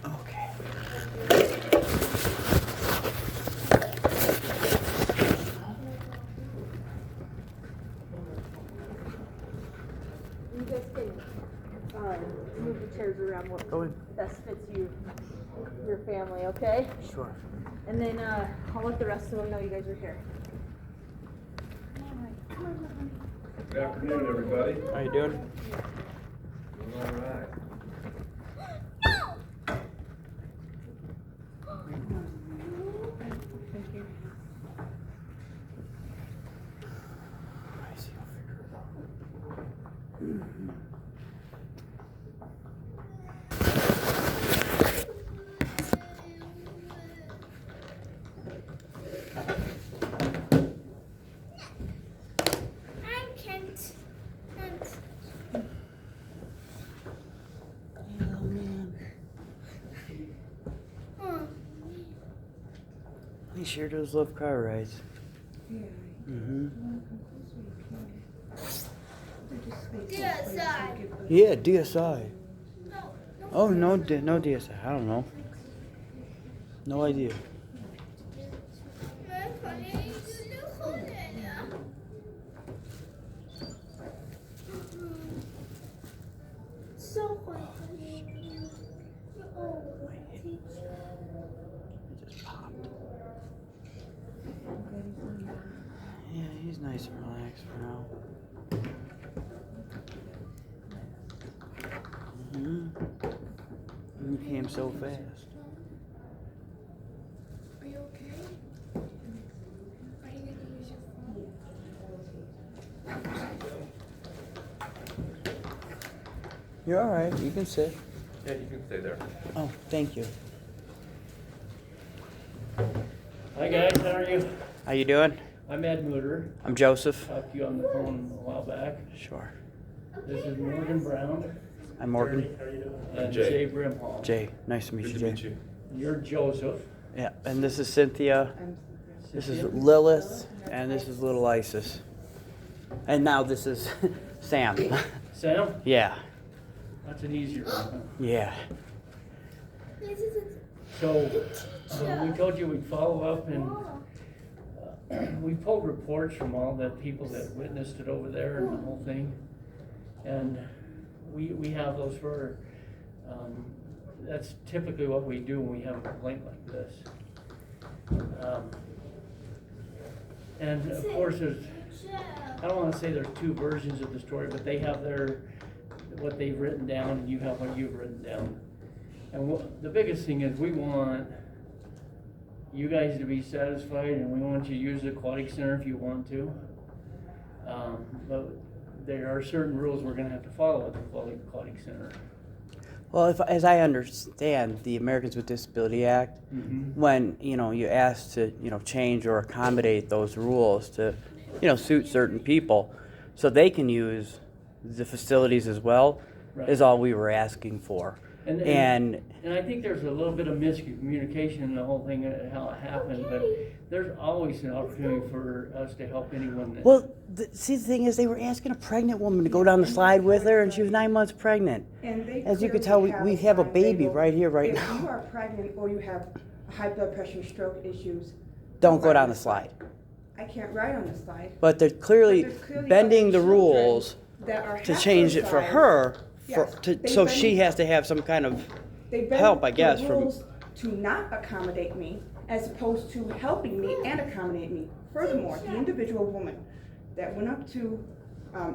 Okay. You guys can move the chairs around what best fits you, your family, okay? Sure. And then I'll let the rest of them know you guys are here. Good afternoon, everybody. How you doing? All right. Thank you. I see. I'll figure it out. Oh man. He sure does love car rides. Yeah. Mm-hmm. DSI. Yeah, DSI. Oh, no DSI. I don't know. No idea. It just popped. Yeah, he's nice and relaxed for now. Mm-hmm. He came so fast. Are you okay? Are you gonna use your phone? You're all right. You can sit. Yeah, you can stay there. Oh, thank you. Hi guys, how are you? How you doing? I'm Ed Mutter. I'm Joseph. Talked to you on the phone a while back. Sure. This is Morgan Brown I'm Morgan. and Jay. Jay Brimhall. Jay. Nice to meet Good you, to Jay. meet you. You're Joseph. Yeah, and this is Cynthia. This is Cynthia? Lilith, and this is little Isis. And now this is Sam. Sam? Yeah, That's an easier one. Huh? yeah. So we told you we'd follow up, and we pulled reports from all the people that witnessed it over there and the whole thing. And we have those for, that's typically what we do when we have a complaint like this. And of course, I don't want to say there's two versions of the story, but they have what they've written down, and you have what you've written down. And the biggest thing is we want you guys to be satisfied, and we want you to use the Aquatic Center if you want to. But there are certain rules we're going to have to follow at the Aquatic Center. Well, as I understand the Americans with Disability Act, when you ask to change or accommodate those rules to suit certain people, so they can use the facilities as well, Right. is all we were asking for. And I think there's a little bit of miscommunication in the whole thing, how it happened, but there's always an opportunity for us to help anyone that. Well, see, the thing is, they were asking a pregnant woman to go down the slide with her, and she was 9 months pregnant. And they As you can clearly tell, we have a sign baby label. right here, right If now. you are pregnant or you have high blood pressure, stroke issues, Don't go ride down the slide. I can't ride on the slide. But they're clearly But there's clearly bending other the children rules that are to half change their it for size. her, Yes, they so bend- she has to have some kind of They bend help, I the guess, from. rules to not accommodate me as opposed to helping me and accommodate me. Furthermore, the individual woman that went up to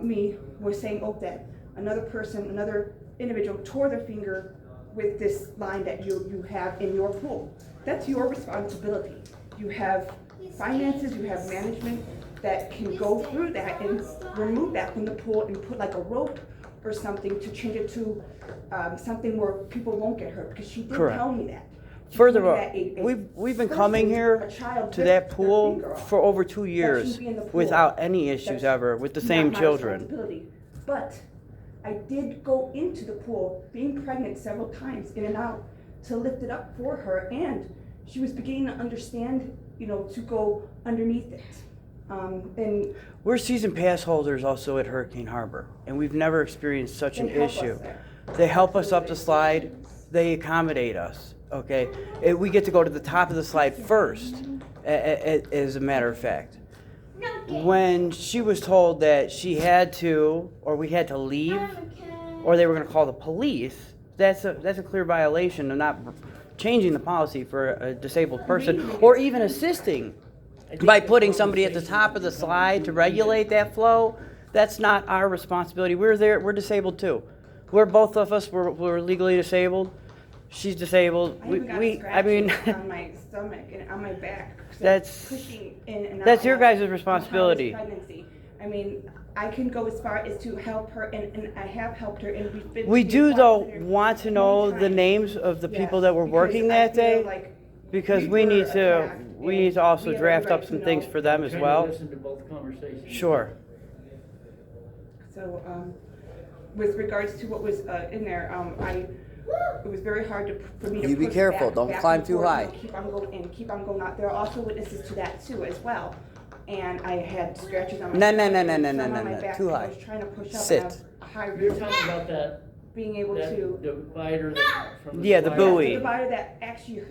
me was saying, oh, that another individual tore their finger with this line that you have in your pool. That's your responsibility. You have finances, you have management that can go through that and remove that from the pool and put like a rope or something to change it to something where people won't get hurt, because she did Correct. tell me that. She Furthermore, told me that we've been person, coming here a child to ripped that their pool finger off. for over 2 That years shouldn't be in the pool. without any issues That's ever with the not same my children. responsibility. But I did go into the pool, being pregnant several times, in and out, to lift it up for her, and she was beginning to understand, to go underneath it. And We're season pass holders also at Hurricane Harbor, and we've never experienced such an Then help us issue. there. They help us up the slide, they accommodate us, okay? We get to go to the top of the slide first, as a matter of fact. When she was told that she had to, or we had to leave, or they were gonna call the police, that's a clear violation of not changing the policy for a disabled person, or even assisting by putting somebody at the top of the slide to regulate that flow. That's not our responsibility. We're there, we're disabled too. We're both of us, we're legally disabled. She's disabled. I even got scratches on my stomach and on my back. 'Cause I'm That's- pushing in and out. that's your guys' of responsibility. pregnancy. I mean, I can go as far as to help her, and I have helped her, and we've been. We to do the though center want to many know the times. names of the people Yes, that were because working I that feel day, like because we we were need to, attacked, we and need to also we have the draft right up to some know. things for them as Trying to well. listen to both conversations. Sure. So, with regards to what was in there, it was very hard for me to You be push careful, back, don't back climb and too forth, high. Keep on going and keep on going out. There are also witnesses to that too as well. And I had scratches on my No, stomach and no, some on my no, back, too and high. I was trying to push up Sit. and I was a high You're risk talking about that, being able that to. divider that from the. Yeah, the slide. buoy. The divider that actually,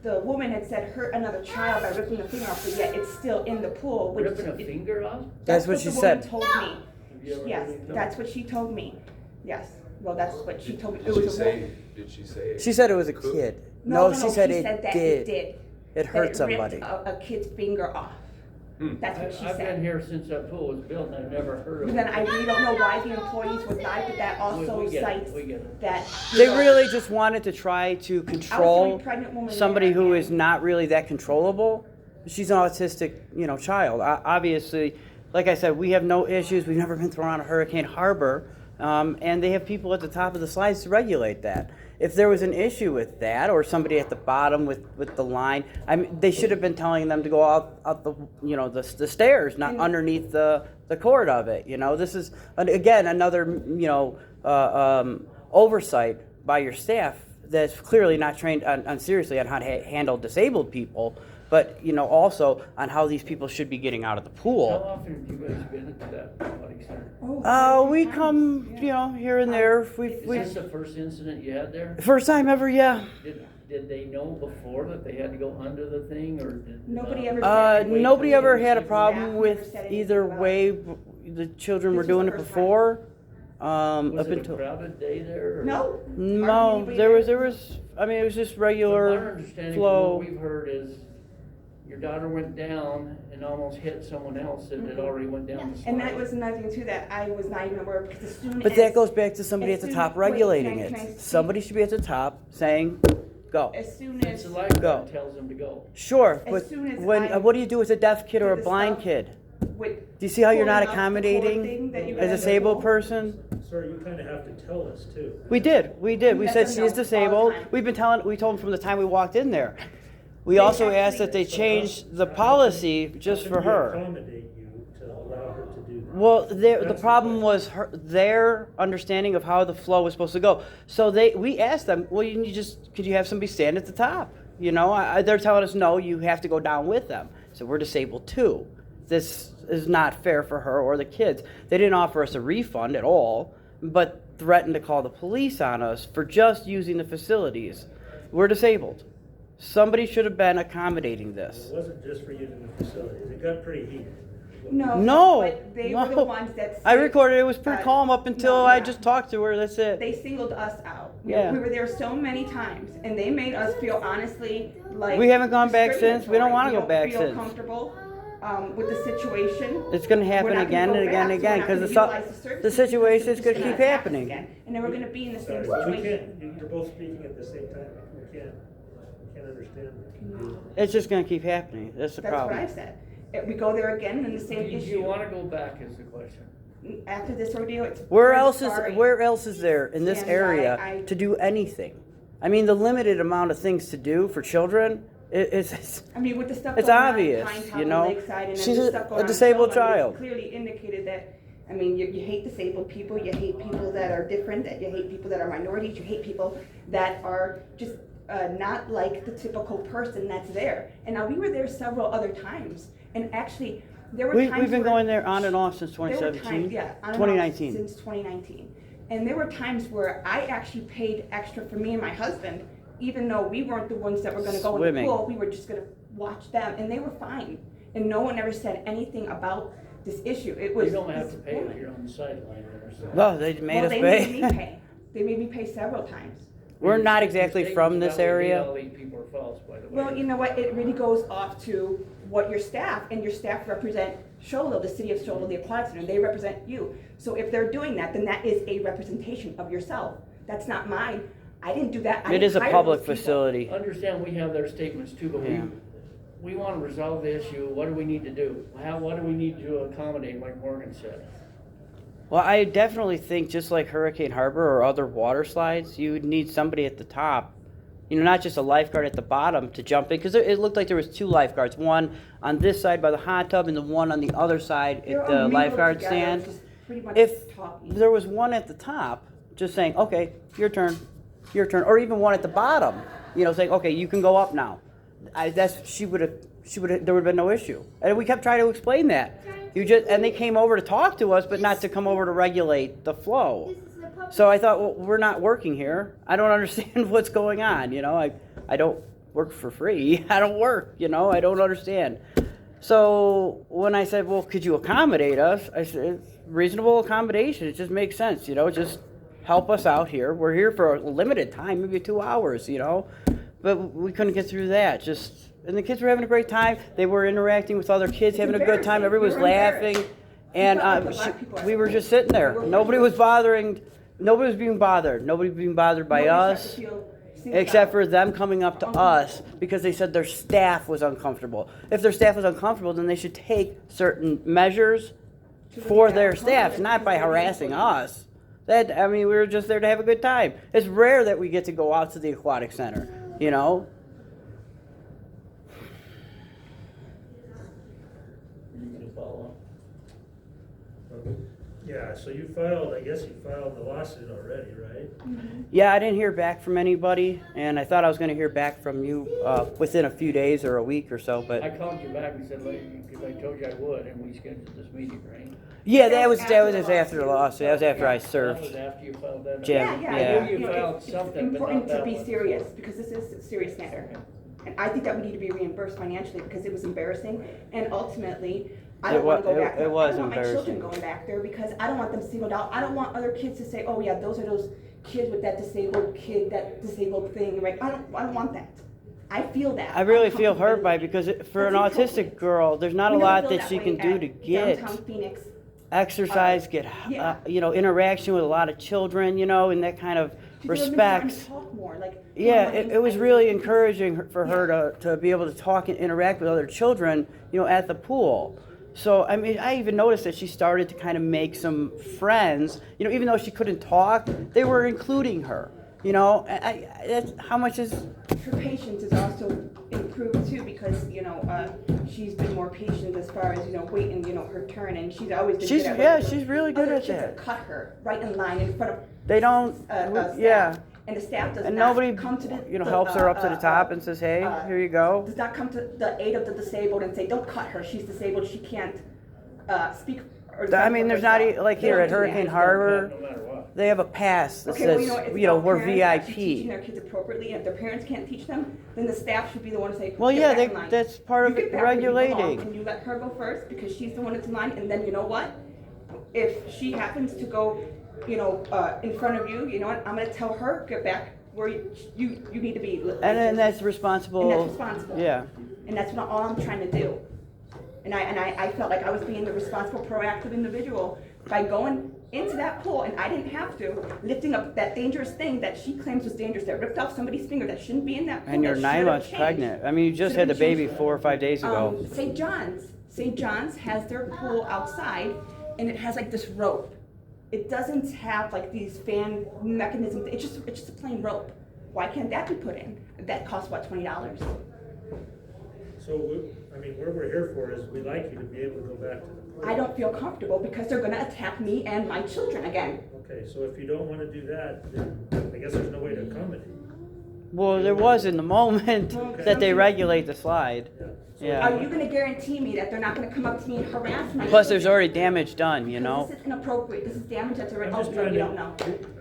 the woman had said hurt another child by ripping the finger off, but yet it's still in the pool. Which Ripping a finger off? That's what she the woman said. told me. Have you ever Yes, heard of that? that's what she told me. Yes, well, that's what she told me. It Did she was a say, woman. did she say? She said it was a kid. No, she said it that did. It It hurt somebody. ripped a kid's finger off. That's what she I've been said. here since that pool was built and I've never heard of But it. then I really don't know why the employees would lie, but that also We get it, cites we get it. that. They really just wanted to try to I was the control only pregnant woman somebody there, who and- is not really that controllable. She's an autistic, child. Obviously, like I said, we have no issues. We've never been thrown out of Hurricane Harbor, and they have people at the top of the slides to regulate that. If there was an issue with that, or somebody at the bottom with the line, I mean, they should have been telling them to go out the stairs, not underneath the cord of it. This is again another oversight by your staff that's clearly not trained on seriously on how to handle disabled people, but also on how these people should be getting out of the How pool. often have you guys been into that aquatic center? We come, here and there. Is We this the first incident you had there? first time ever, yeah. Did they know before that they had to go under the thing or did? Nobody ever said. wait Nobody till ever they had a received problem Staff with never said anything either about way. The children were This was doing the it first time. before. Was Up it a until crowded day there? or- No. no, Hardly anybody there was there. it was just From our regular understanding, from flow. what we've heard is your daughter went down and almost hit someone else that had already went down the slide. And that was another thing too that I was not even aware of, because as soon But as. that goes back to somebody at as the soon- top wait, regulating can I it. speak? Somebody should be at the top saying, "Go." As soon It's as. the lifeguard Go. tells them to go. Sure, As but soon as when I what do you do with a deaf kid or a did the blind stuff kid? with Do you see how you're not pulling up the cord accommodating thing that you a had to disabled pull. person? Sir, you kind of have to tell us too. We did. We We said let she them is know all the disabled. time. We told them from the time we walked in there. We They also actually- asked that they change the policy just for How can we her. accommodate you to allow her to do that? Well, the That's the problem question. was their understanding of how the flow was supposed to go. So we asked them, well, could you have somebody stand at the top? They're telling us, no, you have to go down with them. So we're disabled too. This is not fair for her or the kids. They didn't offer us a refund at all, but threatened to call the police on us for just using the facilities. We're disabled. Somebody should have been accommodating this. It wasn't just for using the facilities, it got pretty heated. No, but they were the no. ones that. I recorded it. It was pretty calm up until No, I yeah. just talked to her. That's it. They singled us out. Yeah. We were there so many times, and they made us feel honestly like. We haven't gone back since. We don't wanna We go back feel since. comfortable with the situation. It's going to We're happen not gonna again go and again and back, so again we're not because gonna utilize the services situation is because going to it's keep gonna attack us happening. again, and then we're gonna be in the same Sorry, we situation. can't, you're both speaking at the same time, we can't understand that. It's just going to keep happening. That's the That's what I problem. said. We go there again and the Do same you issue. wanna go back is the question. After this ordeal, it's. Where we're else sorry. is there in this And area I- to do anything? I mean, the limited amount of things to do for children is I mean, with the stuff It's going on obvious, in Pine Top you and know? Lakeside, and then She's the a stuff going on in disabled Shelburne, child. it's clearly indicated that, I mean, you hate disabled people, you hate people that are different, that you hate people that are minorities, you hate people that are just not like the typical person that's there. And now we were there several other times, and actually, There were We've times been where- going there on and off since There were 2017. times, yeah, on and off 2019. since 2019. And there were times where I actually paid extra for me and my husband, even though we weren't the ones that were gonna go in Swimming. the pool, we were just gonna watch them, and they were fine. And no one ever said anything about this issue. It was. You don't have this to pay woman. if you're on the sideline there, so. Well, they made Well, us they pay. made me pay. They made me pay several times. We're not Your exactly statements from this about what area. All these people are false, by the way. Well, you know what, it really goes off to what your staff, and your staff represent Sholo, the city of Sholo, the Aquatic Center, they represent you. So if they're doing that, then that is a representation of yourself. That's not mine. I didn't do that. I It didn't is a hire public those people. facility. Understand, we have their statements too, but Yeah. we wanna resolve the issue. What do we need to do? What do we need to accommodate, like Morgan said? Well, I definitely think just like Hurricane Harbor or other water slides, you would need somebody at the top, you know, not just a lifeguard at the bottom to jump in, because it looked like there was two lifeguards, one on this side by the hot tub and the one on the other side They're at all the mingled lifeguard together, stand. just pretty much If talking. there was one at the top just saying, okay, your turn, or even one at the bottom, you know, saying, okay, you can go up now. She would have, there would have been no issue. And we kept trying to explain that. And they came over to talk to us, but not to come over to regulate the flow. So I thought, well, we're not working here. I don't understand what's going on, you know. I don't work for free. I don't work, you know. I don't understand. So when I said, well, could you accommodate us? I said, it's reasonable accommodation. It just makes sense, you know. Just help us out here. We're here for a limited time, maybe 2 hours, you know. But we couldn't get through that. And the kids were having a great time. They were interacting with other kids, having a good time. embarrassing. Everybody was We were embarrassed. laughing. And We felt like the black people we were just sitting there. Nobody was bothering. Nobody was being bothered. Nobody was being bothered by Nobody started us, to feel singled except out. for them coming up to us because they said their staff was uncomfortable. If their staff was uncomfortable, then they should take certain measures for their staff, not by harassing us. We were just there to have a good time. It's rare that we get to go out to the aquatic center, you know. You can follow up. Yeah, so I guess you filed the lawsuit already, right? Yeah, I didn't hear back from anybody, and I thought I was going to hear back from you within a few days or a week or so. I But called you back and said, because I told you I would, and we scheduled this meeting, right? yeah, that was after the lawsuit. That was after I That served. was after you filed that. Jim, Yeah, yeah. I knew you know, filed it's something, but important not to that be one. serious, because this is a serious matter. And I think that we need to be reimbursed financially, because it was embarrassing, and ultimately, I don't want to go back there. It was I don't want my children embarrassing. going back there, because I don't want them singled out. I don't want other kids to say, oh yeah, those are those kids with that disabled kid, that disabled thing, right? I don't want that. I feel that. I really feel hurt by it because for an That's autistic girl, there's not a We never lot feel that she way can do at to get downtown Phoenix. exercise, get yeah. interaction with a lot of children, you know, and that kind of To give them time respect. to talk more, like, Yeah, oh, it was really encouraging for her to be able to talk and interact with other children, you know, at the pool. So, I mean, I even noticed that she started to kind of make some friends, you know, even though she couldn't talk, they were including her, you know. That's how much is, Her patience is also improved too, because, you know, she's been more patient as far as, you know, waiting, you know, her turn, and she's always been good at waiting. she's really good Other at kids have that. cut her right in line in front of They don't, staff. yeah. And the staff does And not nobody, come to the, you know, helps her up to the top and says, hey, here you go. does not come to the aid of the disabled and say, don't cut her, she's disabled, she can't speak or I mean, defend there's not, herself. like They here don't at do that. Hurricane No Harbor, matter what. they have a pass that Okay, well, says, it's you know, about we're parents actually teaching VIP. their kids appropriately, and if their parents can't teach them, then the staff should be the one to say, Well, "Get yeah, back in line. that's part of You it, get back where you belong. regulating. Can you let her go first, because she's the one that's in line, and then you know what? If she happens to go, you know, in front of you, you know what, I'm gonna tell her, get back where you need to be. And then that's responsible. And that's responsible. Yeah. And that's all I'm trying to do. And I felt like I was being the responsible, proactive individual by going into that pool, and I didn't have to, lifting up that dangerous thing that she claims was dangerous, that ripped off somebody's finger, that shouldn't be in that pool. And you're that 9 should've months changed. pregnant. I mean, you just had Should've the baby changed. 4 or 5 days ago. St. John's has their pool outside, and it has like this rope. It doesn't have like these fan mechanisms. It's just a plain rope. Why can't that be put in? That costs what, $20? So, what we're here for is we'd like you to be able to go back to the pool. I don't feel comfortable because they're gonna attack me and my children again. Okay, so if you don't wanna do that, then I guess there's no way to accommodate. Well, there was in the moment that they regulate the slide. Are Yeah. you gonna guarantee me that they're not gonna come up to me and harass me? Plus, there's already damage done, you know? This is inappropriate, this is damage that's already, I'm just oh, trying you to, don't know.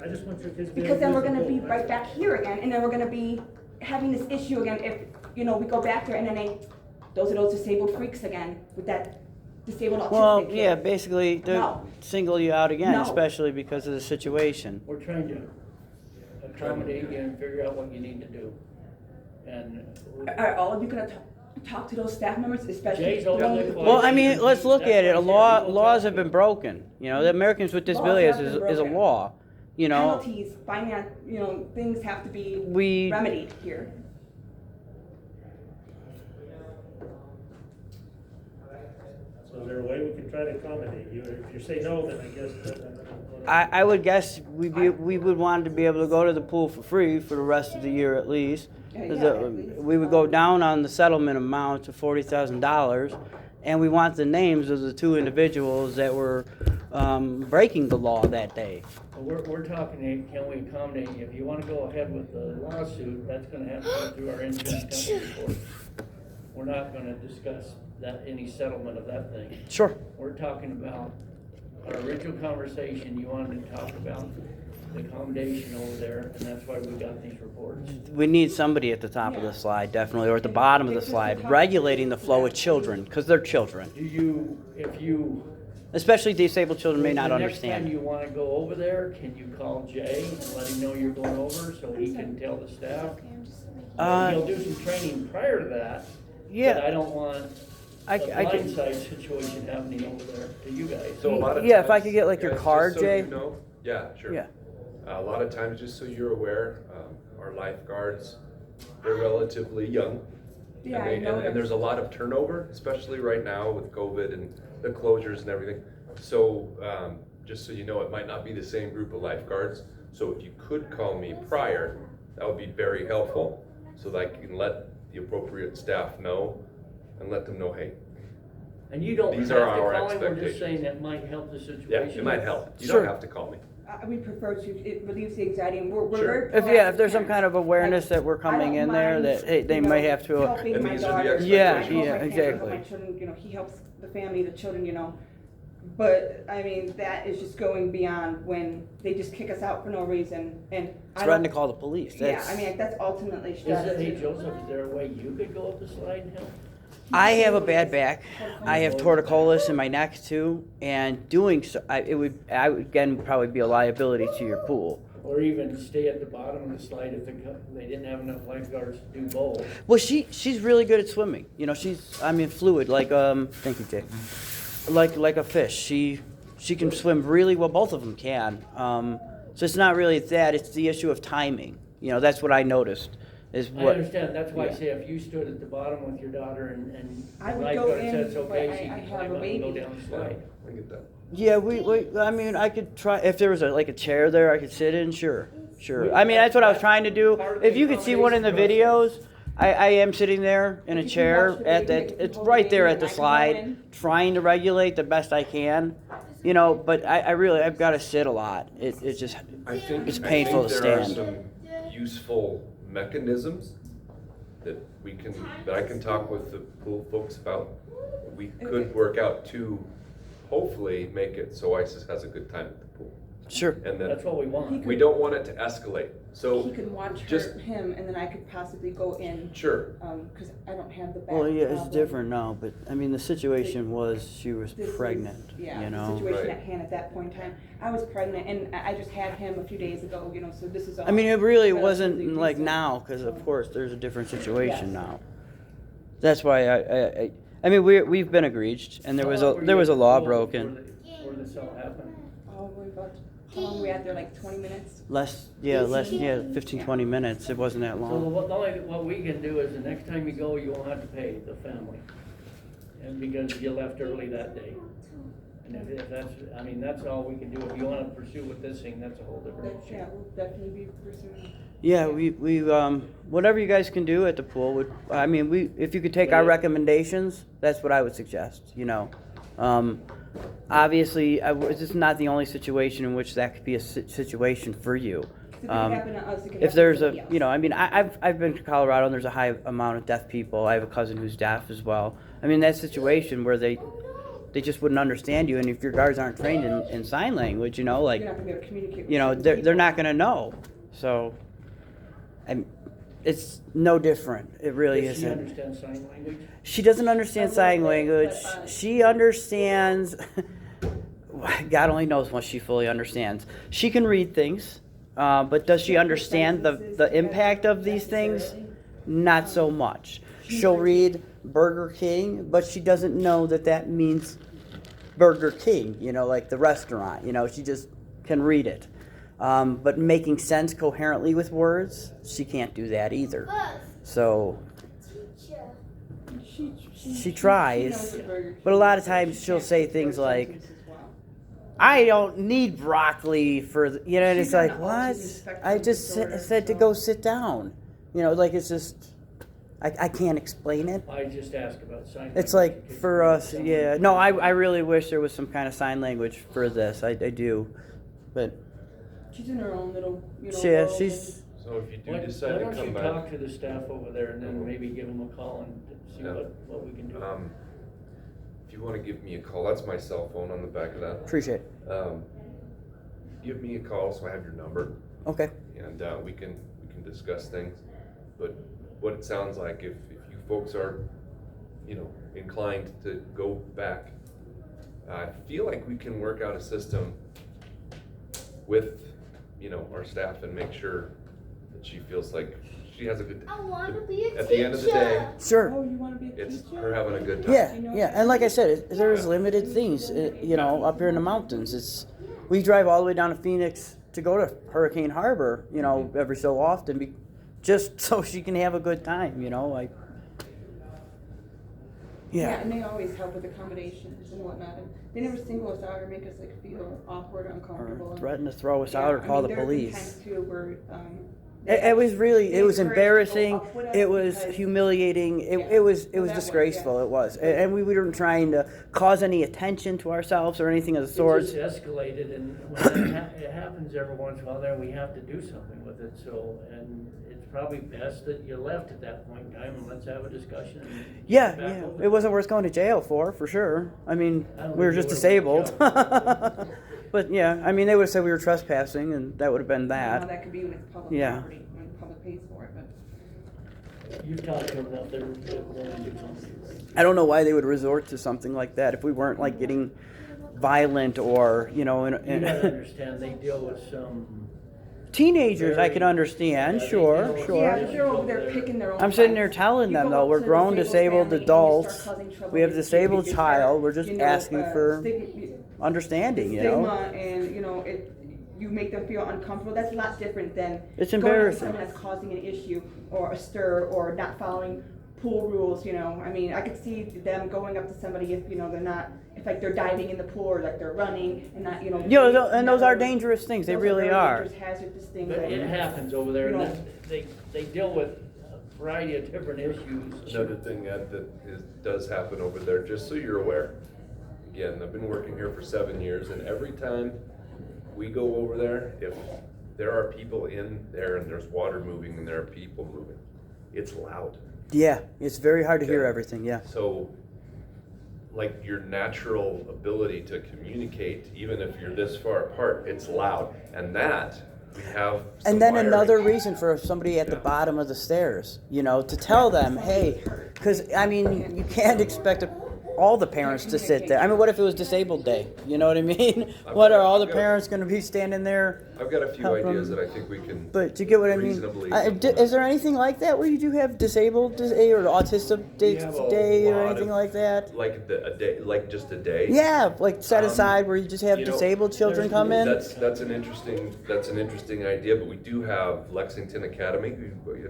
I just want your kids to be Because then we're gonna be visible. right back here again, and then we're gonna be having this issue again if, you know, we go back there and then those are those disabled freaks again with that disabled autistic Well, kid. yeah, basically, they No. single you out again, No. especially because of the situation. We're trying to accommodate you and figure out what you need to do. And Are all of you gonna talk to those staff members, especially? Jay's the over one the with- clock. Well, I mean, let's look at it. That's why I said Laws people have been talk. broken. You know, the Americans with Disabilities have been is a broken. law. You know, Penalties, finance, you know, things have to be we remedied here. So is there a way we can try to accommodate you? If you say no, then I guess I would guess we would want to be able to go to the pool for free for the rest of the year at least. 'Cause Yeah, at least. we would go down on the settlement amount to $40,000, and we want the names of the two individuals that were breaking the law that day. we're talking, can we accommodate you? If you wanna go ahead with the lawsuit, that's gonna have to go through our insurance company first. We're not gonna discuss any settlement of that thing. Sure. We're talking about our original conversation, you wanted to talk about the accommodation over there, and that's why we got these reports. We need somebody at the top of the slide, definitely, or at the bottom of the slide, regulating the flow of children, because they're children. Do you, if you. Especially disabled children may not The next time understand. you wanna go over there, can you call Jay and let him know you're going over, so he can tell the staff? He'll do some training prior to that. But I Yeah, don't want a I can, blindside situation happening over there to you guys. So a lot of Yeah, if I times, could get, like, your guys, card, just so Jay? you know- Yeah, sure. yeah. A lot of times, just so you're aware, our lifeguards, they're relatively young. Yeah, And I they- know. and there's a lot of turnover, especially right now with COVID and the closures and everything. So, just so you know, it might not be the same group of lifeguards. So if you could call me prior, that would be very helpful, so that I can let the appropriate staff know and let them know, hey, And you don't have These to are our call him, we're just expectations. saying that might help the yeah, situation. it might help. You Sure. don't have to call me. We prefer to, it relieves the anxiety, and we're Sure. very. If there's some proactive kind of parents. awareness that we're I coming don't in there, mind, that, hey, they you know, might have to, helping And my these are the daughter. Yeah, I help my yeah, parents, exactly. help my children, you know, he helps the family, the children, you know. But, I mean, that is just going beyond when they just kick us out for no reason, and I threaten to don't. call the police. Yeah, That's, I mean, that's ultimately Is it, hey strategy. Joseph, is there a way you could go up the slide and help? I have a bad back. I have torticollis in my neck too, and doing so, I would again probably be a liability to your pool. Or even stay at the bottom of the slide if they didn't have enough lifeguards to do both? Well, she's really good at swimming. You know, fluid, like, thank you, Jay. Like a fish. She can swim really well. Both of them can. So it's not really that. It's the issue of timing. You know, that's what I noticed. Is I what. understand, that's why I yeah. say if you stood at the bottom with your daughter and I the would go lifeguard in, said it's but okay, she I can have climb a up and go baby. down the slide. I get that. Yeah, I mean, I could try if there was like a chair there I could sit in. Sure. I mean, that's what I was trying to do. If you could see one in the videos, I am sitting there in a If you can chair watch the at baby, that. you can It's hold the right there baby at the and I can go slide, in. trying to regulate the best I can. You know, but I've got to sit a lot. It's just I think It's painful to there are stand. some useful mechanisms that I can talk with the pool folks about. We could work out to hopefully make it so ISIS has a good time at the pool. sure. And That's then what we want. we don't want it to escalate. So He could watch just, him, and then I could possibly go in, sure, because I don't have the back. Well, yeah, it's problem. different now, but I mean, the situation was she was This is- pregnant. Yeah, You the know. situation Right. at hand at that point in time. I was pregnant, and I just had him a few days ago, you know, so this is all. I mean, it really relatively wasn't like recent. now, because of course there's a different situation Yes. now. That's why I mean, we've been egregied, and there was How a long were there you was a at the law pool broken. Before this all happened? Oh, we're about, how long were we out there, like 20 minutes? Less 15, Yeah. 20 minutes. It wasn't that So long. what we can do is the next time you go, you won't have to pay the family. And because you left early that day. And if that's, I mean, that's all we can do. If you wanna pursue with this thing, that's a whole different issue. Yeah, we'll definitely be pursuing. Yeah, we whatever you guys can do at the pool would. I mean, if you could take our recommendations, that's what I would suggest. You know, obviously, this is not the only situation in which that could be a situation for you. if it happened to us, it could If happen there's to a, somebody else. you know, I mean, I've been to Colorado and there's a high amount of deaf people. I have a cousin who's deaf as well. I mean, that situation where they just wouldn't understand you, and if your guards aren't trained in sign language, you know, like, You're not gonna be able to communicate with you know, certain they're people. not gonna know. So, it's no different. It really Does she isn't. understand sign language? She doesn't understand A sign little bit, language. but, She understands. God only knows when she fully understands. She can read things, but does she understand the impact of these things? Not so much. She'll read Burger King, but she doesn't know that that means Burger King, you know, like the restaurant. You know, she just can read it. But making sense coherently with words, she can't do that either. So she tries, but a lot of times she'll say things like, I don't need broccoli for, you know, and it's like, what? I just said to go sit down. You know, like it's just, I can't explain it. I just asked about sign language. It's like for us, yeah. No, I really wish there was some kind of sign language for this. I do. But She's in her own little, you know. yeah, world, she's, So if you do Why decide to don't you come back, talk to the staff over there and then maybe give them a call and see Yeah. what we can do. if you want to give me a call, that's my cell phone on the back of that. appreciate it. Give me a call so I have your number, Okay. and we can discuss things. But what it sounds like, if you folks are, you know, inclined to go back, I feel like we can work out a system with, you know, our staff and make sure that she feels like she has a good. I want to be a At the end of the day, Sure. Oh, you wanna be a it's teacher? her having a good time. Yeah, yeah, and like I said, there's limited things, you know, up here in the mountains. We drive all the way down to Phoenix to go to Hurricane Harbor, you know, every so often, just so she can have a good time, you know, like. Yeah, Yeah. and they always help with accommodations and whatnot. And they never single us out or make us like feel awkward or uncomfortable. Or And- threaten to throw us Yeah, out or I call mean, the there have been police. times too where, It was really, they it was encouraged to go embarrassing. up with us It was because- humiliating. Yeah. It was Well, that was, disgraceful. yeah. It was, and we weren't trying to cause any attention to ourselves or anything of the It sort. just escalated, and when it happens every once in a while, then we have to do something with it, so, and it's probably best that you left at that point in time, and let's have a discussion. and Yeah, get back yeah. over It wasn't worth going to jail for sure. I mean, I don't we were think just you would've disabled. went to jail. But yeah, I mean, they would have said we were trespassing, and that would have been How that. that could be when it's public Yeah. property, when the public pays for it, but. You've talked to them about their willing to do something. I don't know why they would resort to something like that if we weren't like getting violent or, you know, You gotta understand, they deal with some. teenagers. I can understand, sure. Yeah, but they're over there picking their own. I'm sitting there fights. telling You them go though, up we're to a grown disabled family and you adults. start causing trouble We have a with your disabled kid, you child. start, We're just you know, asking for stigma, understanding, you stigma know. and, you know, you make them feel uncomfortable. That's a lot different than It's going up to embarrassing. someone that's causing an issue or a stir or not following pool rules, you know. I mean, I could see them going up to somebody if, you know, they're not, if like they're diving in the pool or like they're running and not, you know. You know, and those are dangerous things. They those really very are. dangerous, hazardous things. But that- it happens over there, and You know. they deal with a variety of different issues. Another thing, Ed, does happen over there, just so you're aware. Again, I've been working here for 7 years, and every time we go over there, if there are people in there and there's water moving and there are people moving, it's loud. Yeah, it's very hard to hear Okay. everything. Yeah. So, like your natural ability to communicate, even if you're this far apart, it's loud. And that, we have some And then wiring. another reason for somebody at the Yeah. bottom of the stairs, you know, to tell them, hey, because I mean, you can't expect all the parents to sit there. I mean, what if it was disabled day? You know what I mean? What are all the parents going to be standing there? I've got a few help ideas them? that I think we can. But do you get what I mean? Reasonably Is there anything like that where you do have disabled day or autistic day, We have a day or lot anything of- like that? Like a day, like just a day. Yeah, like set aside where you just have you know, disabled children come in. That's an interesting idea. But we do have Lexington Academy. Have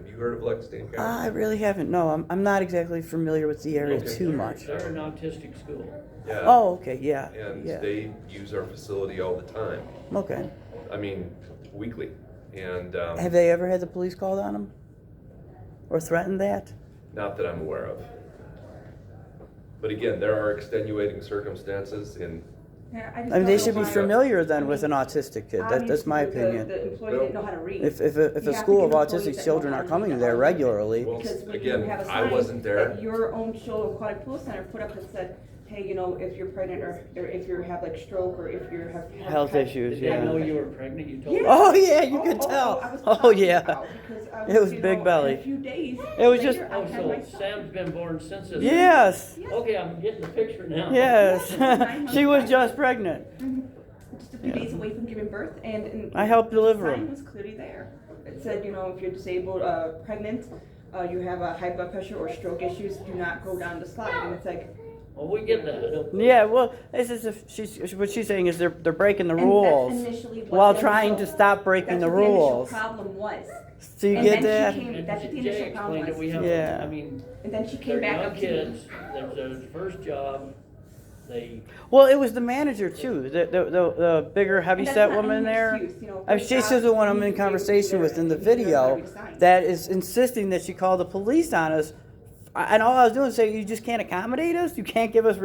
you heard of Lexington Academy? I really haven't. No, I'm not exactly familiar with the area Okay. too much. They're an autistic school. Yeah. Oh, okay, yeah, And yeah. they use our facility all the time. Okay. I mean, weekly. And Have they ever had the police called on them? Or threatened that? not that I'm aware of. But again, there are extenuating circumstances in Yeah, I mean, don't they know should be why- familiar then with an autistic kid. That's my Obviously, opinion. The employee didn't know how to read. If You a have to school of give employees autistic that children know are how to coming read there that regularly, Well, Because when again, you have a I sign wasn't there. that your own show aquatic pool center put up that said, hey, you know, if you're pregnant or if you have like stroke or if you have health issues, Did they know yeah. you were pregnant? You told Yeah. them? Oh yeah, you could I tell. was Oh talking yeah. about because I It was you big know, belly. in a few days It was just- later, I Oh, had so my son. Sam's been born since this? Yes. Okay, I'm getting the picture now. Yes. Yeah. She was just pregnant. Just a few days away from giving birth, and I helped deliver the sign him. was clearly there. It said, you know, if you're disabled, pregnant, you have a high blood pressure or stroke issues, do not go down the slide. And it's like, Well, we get that. Yeah, well, this is what she's saying is they're breaking the and rules that's initially what while the trying to initial- stop breaking that's the what the initial rules. problem was. So you And get then that? she came- And that's what the Jay initial problem explained it, was. we have, Yeah. I mean, And then she they're came back young up to me. kids, there's their first job, they, Well, it was the manager too, the bigger, And heavy that's set not woman any there. excuse, you know, I mean, she's the one I'm in conversation with in the video that is insisting that she called the police on us. And all I was doing is saying, you just can't accommodate us? You can't give us,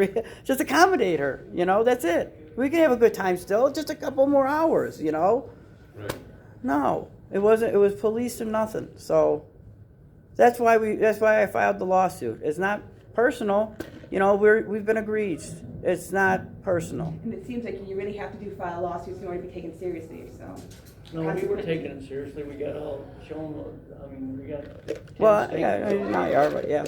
just accommodate her, you know, that's it. We can have a good time still, just a couple more hours, you know? Right. No, it wasn't, it was police or nothing, so that's why I filed the lawsuit. It's not personal, you know, we've been egregious. It's not personal. And it seems like you really have to fiile lawsuits in order to be taken seriously, so. no, we were taking it seriously, we got all shown, I mean, we got. 10 Well, statements. yeah, not are, but yeah.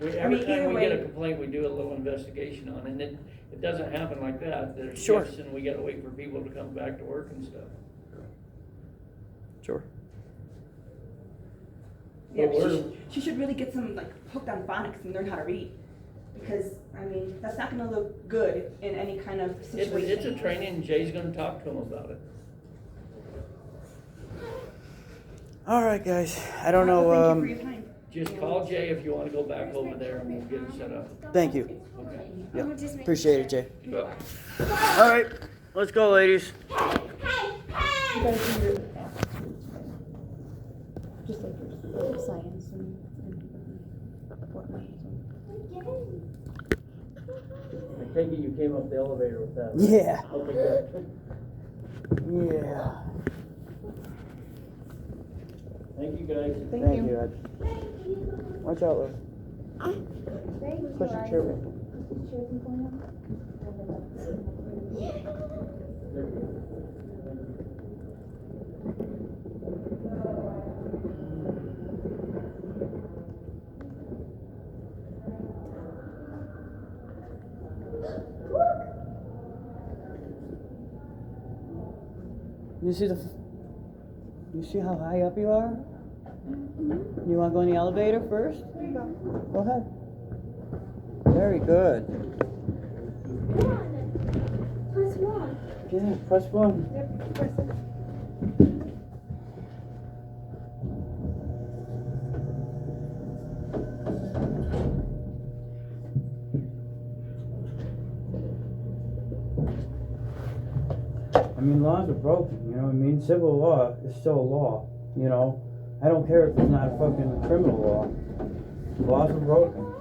Every I mean, time either we get a way- complaint, we do a little investigation on it, and it doesn't happen like that. There's Sure. shifts and we gotta wait for people to come back to work and stuff. Sure. Yeah, But we're- she should really get some, like, hooked on phonics and learn how to read. Because, I mean, that's not gonna look good in any kind of situation. It's a training, and Jay's gonna talk to them about it. All right, guys. I don't know. Thank you for your time. Just call Jay if you wanna go back over there and we'll get it set up. Thank you. Okay. Yeah, appreciate it, Jay. But All right, let's go, ladies. You guys do your, just like your science and whatnot. I take it you came up the elevator with that? right? Yeah. Okay, good. Yeah. Thank you, guys. Thank you. Ed. Watch out, Liv. Push your chair away. You see you see how high up you are? You want to go in the elevator first? There you go. Go ahead. Very good. Press one. Yeah, press one. Yep, press it. I mean, laws are broken, you know what I mean? Civil law is still a law, you know? I don't care if it's not a fucking criminal law. Laws are broken.